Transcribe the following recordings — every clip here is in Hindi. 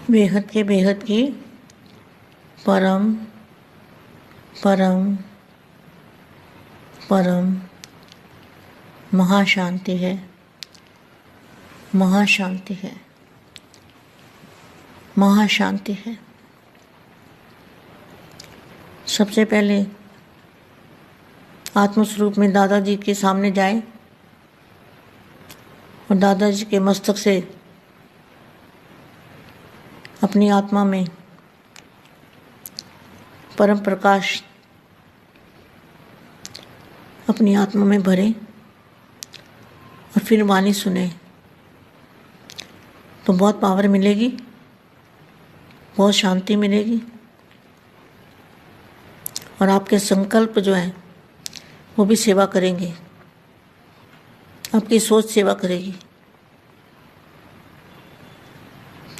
बेहद की परम परम परम महाशांति है, महाशांति है, महाशांति है। सबसे पहले आत्मस्वरूप में दादाजी के सामने जाए और दादाजी के मस्तक से अपनी आत्मा में परम प्रकाश अपनी आत्मा में भरें और फिर वाणी सुने तो बहुत पावर मिलेगी, बहुत शांति मिलेगी और आपके संकल्प जो हैं वो भी सेवा करेंगे, आपकी सोच सेवा करेगी।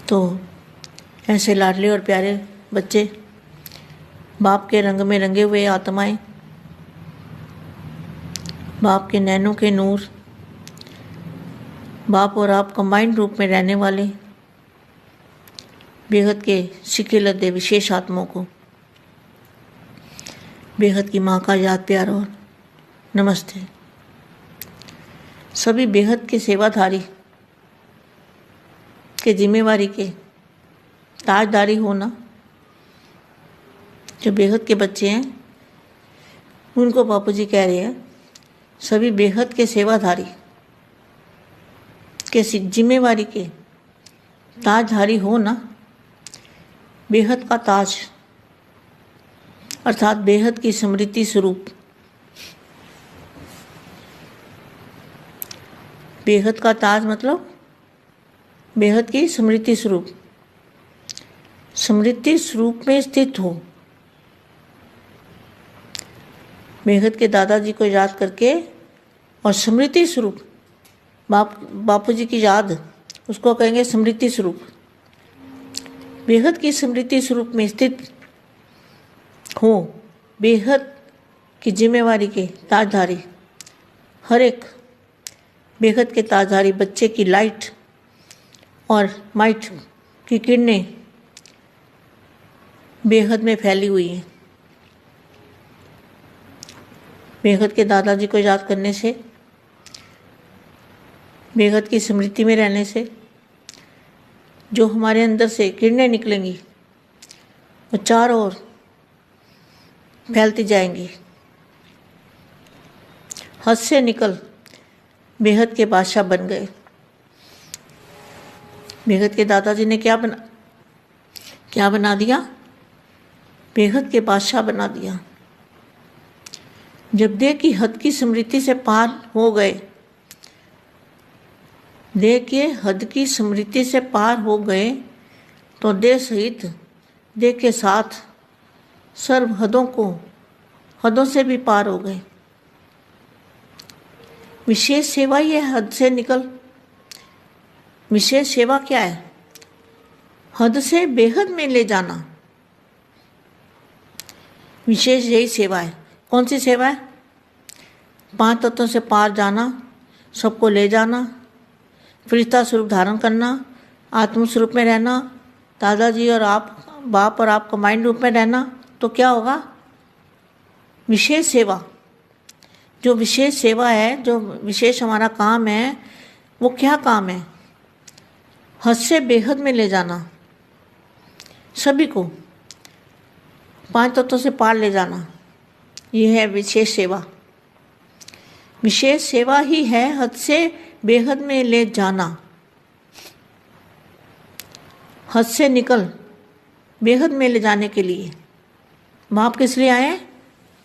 तो ऐसे लाडले और प्यारे बच्चे, बाप के रंग में रंगे हुए आत्माएं, बाप के नैनों के नूर, बाप और आप कंबाइंड रूप में रहने वाले बेहद के सिखे लदे विशेष आत्माओं को बेहद की माँ का याद प्यार और नमस्ते। सभी बेहद के सेवाधारी के जिम्मेवारी के ताजदारी होना, जो बेहद के बच्चे हैं उनको बापू जी कह रहे हैं, सभी बेहद के सेवाधारी के जिम्मेवारी के ताजधारी हो ना। बेहद का ताज अर्थात बेहद की स्मृति स्वरूप, बेहद का ताज मतलब बेहद की स्मृति स्वरूप, स्मृति स्वरूप में स्थित हो। बेहद के दादाजी को याद करके और स्मृति स्वरूप बापू जी की याद, उसको कहेंगे स्मृति स्वरूप। बेहद की स्मृति स्वरूप में स्थित हो, बेहद की जिम्मेवारी के ताजधारी, हर एक बेहद के ताजधारी बच्चे की लाइट और माइट की किरणें बेहद में फैली हुई हैं। बेहद के दादाजी को याद करने से, बेहद की स्मृति में रहने से जो हमारे अंदर से किरणें निकलेंगी वो चारों ओर फैलती जाएंगी। हद से निकल बेहद के बादशाह बन गए। बेहद के दादाजी ने क्या बना दिया? बेहद के बादशाह बना दिया। जब देह की हद की स्मृति से पार हो गए, देह के हद की स्मृति से पार हो गए तो देह सहित देह के साथ सर्व हदों से भी पार हो गए। विशेष सेवा ही है हद से निकल। विशेष सेवा क्या है? हद से बेहद में ले जाना। विशेष यही सेवा है। कौन सी सेवा है? 5 तत्वों से पार जाना, सबको ले जाना, फरिश्ता स्वरूप धारण करना, आत्म स्वरूप में रहना, दादाजी और आप, बाप और आप कंबाइंड रूप में रहना। तो क्या होगा? विशेष सेवा। जो विशेष सेवा है, जो विशेष हमारा काम है, वो क्या काम है? हद से बेहद में ले जाना, सभी को 5 तत्वों से पार ले जाना। यह है विशेष सेवा। विशेष सेवा ही है हद से बेहद में ले जाना। हद से निकल बेहद में ले जाने के लिए बाप किस लिए आए?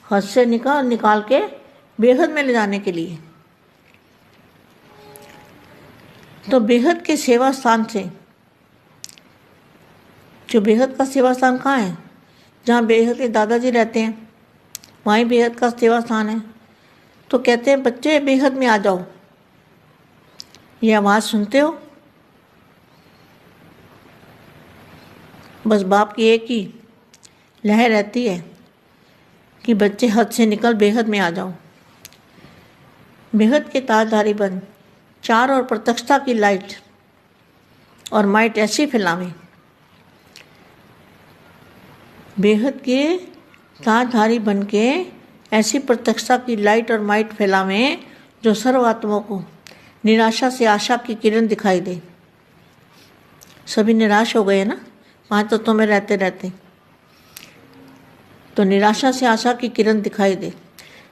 हद से निकाल के बेहद में ले जाने के लिए। तो बेहद के सेवा स्थान से, जो बेहद का सेवा स्थान कहाँ है? जहाँ बेहद के दादाजी रहते हैं वहीं बेहद का सेवा स्थान है। तो कहते हैं बच्चे बेहद में आ जाओ। ये आवाज़ सुनते हो? बस बाप की एक ही लहर रहती है कि बच्चे हद से निकल बेहद में आ जाओ। बेहद के ताजधारी बन, चारों ओर प्रत्यक्षता की लाइट और माइट ऐसी फैलावें बेहद के तारधारी बन के ऐसी प्रत्यक्षता की लाइट और माइट फैलावें जो सर्वात्माओं को निराशा से आशा की किरण दिखाई दे। सभी निराश हो गए ना 5 तत्वों में रहते रहते, तो निराशा से आशा की किरण दिखाई दे।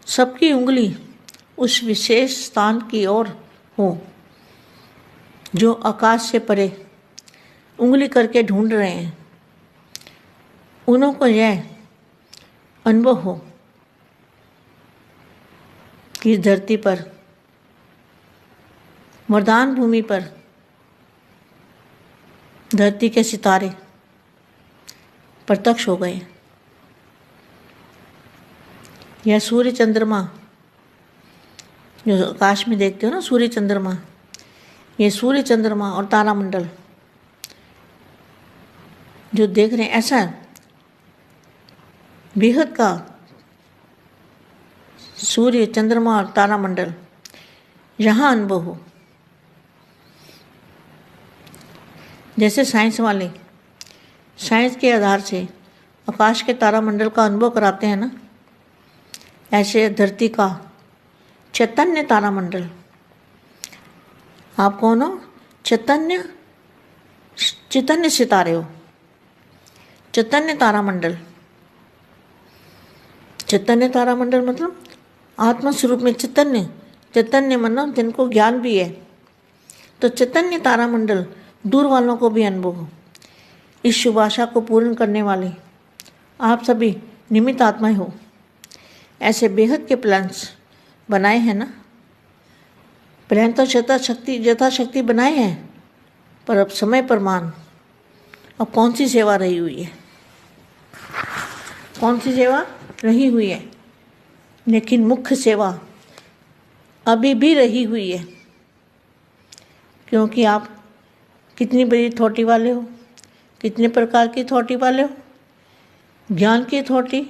सबकी उंगली उस विशेष स्थान की ओर हो जो आकाश से परे उंगली करके ढूंढ रहे हैं। उन्हों को यह अनुभव हो कि इस धरती पर, वरदान भूमि पर, धरती के सितारे प्रत्यक्ष हो गए। यह सूर्य चंद्रमा जो आकाश में देखते हो ना, सूर्य चंद्रमा, ये सूर्य चंद्रमा और तारामंडल जो देख रहे हैं, ऐसा बेहद का सूर्य चंद्रमा और तारामंडल यहाँ अनुभव हो। जैसे साइंस वाले साइंस के आधार से आकाश के तारामंडल का अनुभव कराते हैं ना, ऐसे धरती का चैतन्य तारामंडल। आप कौन हो? चैतन्य सितारे हो, चैतन्य तारामंडल। चैतन्य तारामंडल मतलब आत्मा स्वरूप में चैतन्य मतलब जिनको ज्ञान भी है। तो चैतन्य तारामंडल दूर वालों को भी अनुभव हो। इस शुभ आशा को पूर्ण करने वाले आप सभी निमित्त आत्माएं हो। ऐसे बेहद के प्लान्स बनाए हैं ना। प्लान तो यथाशक्ति बनाए हैं, पर अब समय पर मान। अब कौन सी सेवा रही हुई है? कौन सी सेवा रही हुई है? लेकिन मुख्य सेवा अभी भी रही हुई है, क्योंकि आप कितनी बड़ी अथॉरिटी वाले हो, कितने प्रकार की अथॉरिटी वाले हो। ज्ञान की अथॉरिटी,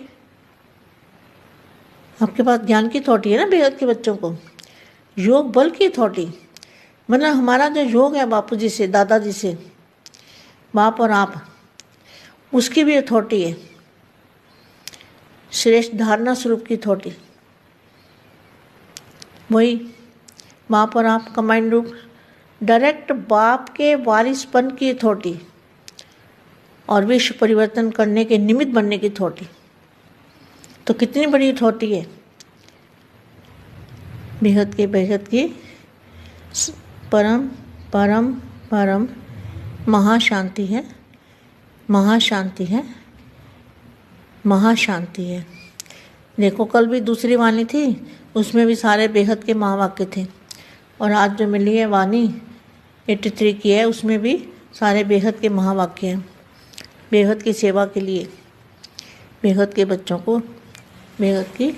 आपके पास ज्ञान की अथॉरिटी है ना बेहद के बच्चों को। योग बल की अथॉरिटी, मतलब हमारा जो योग है बापू जी से, दादाजी से, बाप और आप, उसकी भी अथॉरिटी है। श्रेष्ठ धारणा स्वरूप की अथॉरिटी, वही बाप और आप कंबाइंड रूप डायरेक्ट बाप के वारिसपन की अथॉरिटी और विश्व परिवर्तन करने के निमित्त बनने की अथॉरिटी। तो कितनी बड़ी अथॉरिटी है। बेहद की परम परम परम महाशांति है, महाशांति है, महाशांति है। देखो कल भी दूसरी वाणी थी, उसमें भी सारे बेहद के महावाक्य थे, और आज जो मिली है वाणी 83 की है, उसमें भी सारे बेहद के महावाक्य हैं। बेहद की सेवा के लिए, बेहद के बच्चों को बेहद की